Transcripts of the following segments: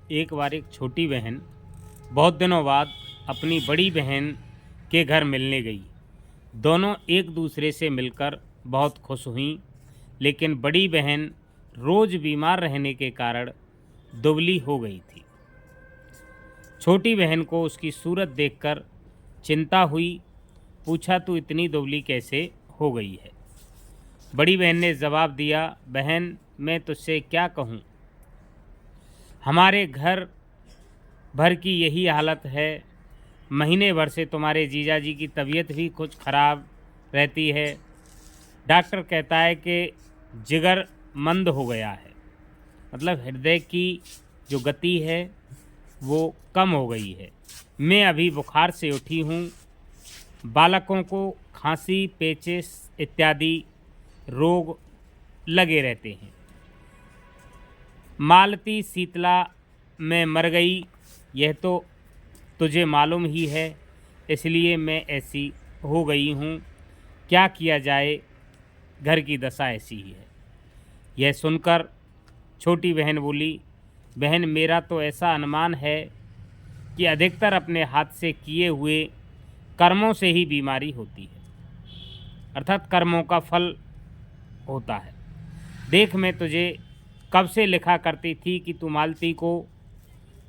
एक बार एक छोटी बहन बहुत दिनों बाद अपनी बड़ी बहन के घर मिलने गई। दोनों एक दूसरे से मिलकर बहुत खुश हुईं, लेकिन बड़ी बहन रोज़ बीमार रहने के कारण दुबली हो गई थी। छोटी बहन को उसकी सूरत देखकर चिंता हुई। पूछा, तू इतनी दुबली कैसे हो गई है? बड़ी बहन ने जवाब दिया, बहन मैं तुझसे क्या कहूँ, हमारे घर भर की यही हालत है। महीने भर से तुम्हारे जीजा जी की तबीयत भी कुछ ख़राब रहती है। डॉक्टर कहता है कि जिगर मंद हो गया है, मतलब हृदय की जो गति है वो कम हो गई है। मैं अभी बुखार से उठी हूँ। बालकों को खांसी, पेचिश इत्यादि रोग लगे रहते हैं। मालती शीतला मैं मर गई, यह तो तुझे मालूम ही है, इसलिए मैं ऐसी हो गई हूँ। क्या किया जाए, घर की दशा ऐसी ही है। यह सुनकर छोटी बहन बोली, बहन मेरा तो ऐसा अनुमान है कि अधिकतर अपने हाथ से किए हुए कर्मों से ही बीमारी होती है, अर्थात कर्मों का फल होता है। देख, मैं तुझे कब से लिखा करती थी कि तू मालती को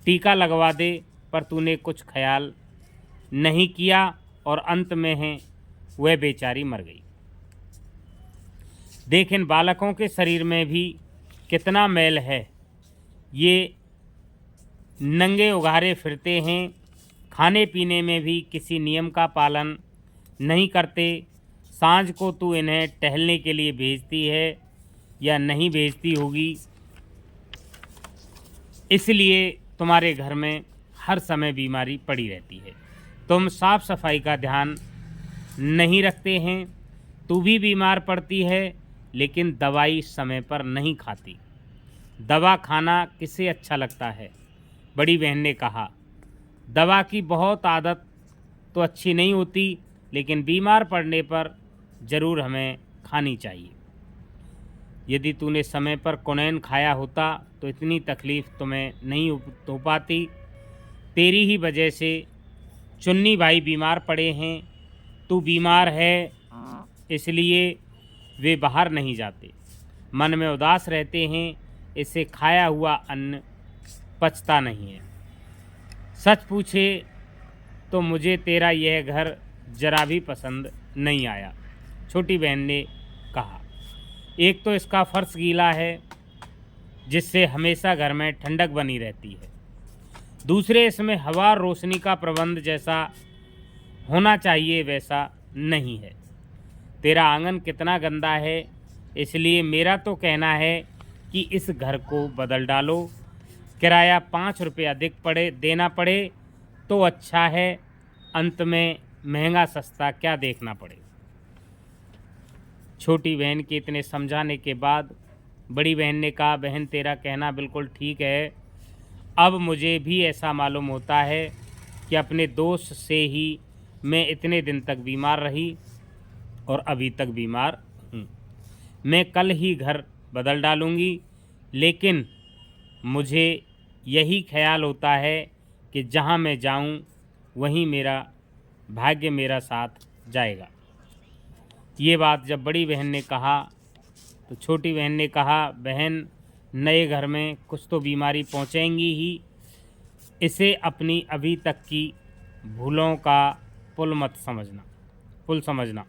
टीका लगवा दे, पर तूने कुछ ख्याल नहीं किया और अंत में है वह बेचारी मर गई। देख, इन बालकों के शरीर में भी कितना मैल है। ये नंगे उघारे फिरते हैं, खाने पीने में भी किसी नियम का पालन नहीं करते। सांझ को तू इन्हें टहलने के लिए भेजती है या नहीं भेजती होगी, इसलिए तुम्हारे घर में हर समय बीमारी पड़ी रहती है। तुम साफ सफाई का ध्यान नहीं रखते हैं। तू भी बीमार पड़ती है, लेकिन दवाई समय पर नहीं खाती। दवा खाना किसे अच्छा लगता है? बड़ी बहन ने कहा, दवा की बहुत आदत तो अच्छी नहीं होती, लेकिन बीमार पड़ने पर ज़रूर हमें खानी चाहिए। यदि तूने समय पर कुनैन खाया होता तो इतनी तकलीफ़ तुम्हें नहीं हो पाती। तेरी ही वजह से चुन्नी भाई बीमार पड़े हैं। तू बीमार है, इसलिए वे बाहर नहीं जाते, मन में उदास रहते हैं। इससे खाया हुआ अन्न पचता नहीं है। सच पूछे तो मुझे तेरा यह घर जरा भी पसंद नहीं आया, छोटी बहन ने कहा। एक तो इसका फर्श गीला है, जिससे हमेशा घर में ठंडक बनी रहती है। दूसरे, इसमें हवा और रोशनी का प्रबंध जैसा होना चाहिए वैसा नहीं है। तेरा आंगन कितना गंदा है, इसलिए मेरा तो कहना है कि इस घर को बदल डालो। किराया 5 रुपये अधिक देना पड़े तो अच्छा है, अंत में महंगा सस्ता क्या देखना पड़े। छोटी बहन के इतने समझाने के बाद बड़ी बहन ने कहा, बहन तेरा कहना बिल्कुल ठीक है। अब मुझे भी ऐसा मालूम होता है कि अपने दोस्त से ही मैं इतने दिन तक बीमार रही और अभी तक बीमार हूँ। मैं कल ही घर बदल डालूँगी, लेकिन मुझे यही ख्याल होता है कि जहाँ मैं जाऊँ वहीं मेरा भाग्य मेरा साथ जाएगा। ये बात जब बड़ी बहन ने कहा तो छोटी बहन ने कहा, बहन नए घर में कुछ तो बीमारी पहुँचेंगी ही, इसे अपनी अभी तक की भूलों का पुल समझना।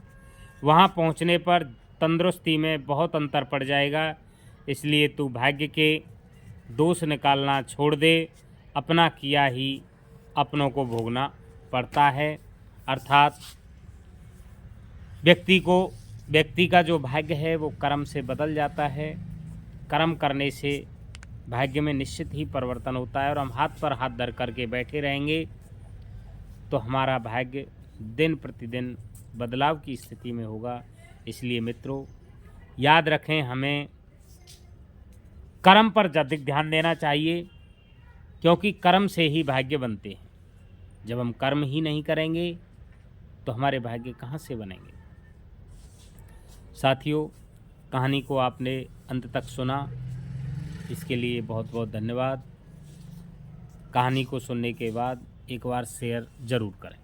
वहाँ पहुँचने पर तंदुरुस्ती में बहुत अंतर पड़ जाएगा, इसलिए तू भाग्य के दोष निकालना छोड़ दे। अपना किया ही अपनों को भोगना पड़ता है, अर्थात व्यक्ति का जो भाग्य है वो कर्म से बदल जाता है। कर्म करने से भाग्य में निश्चित ही परिवर्तन होता है, और हम हाथ पर हाथ धर करके बैठे रहेंगे तो हमारा भाग्य दिन प्रतिदिन बदलाव की स्थिति में होगा। इसलिए मित्रों, याद रखें, हमें कर्म पर अधिक ध्यान देना चाहिए, क्योंकि कर्म से ही भाग्य बनते हैं। जब हम कर्म ही नहीं करेंगे तो हमारे भाग्य कहाँ से बनेंगे। साथियों, कहानी को आपने अंत तक सुना, इसके लिए बहुत बहुत धन्यवाद। कहानी को सुनने के बाद एक बार शेयर ज़रूर करें।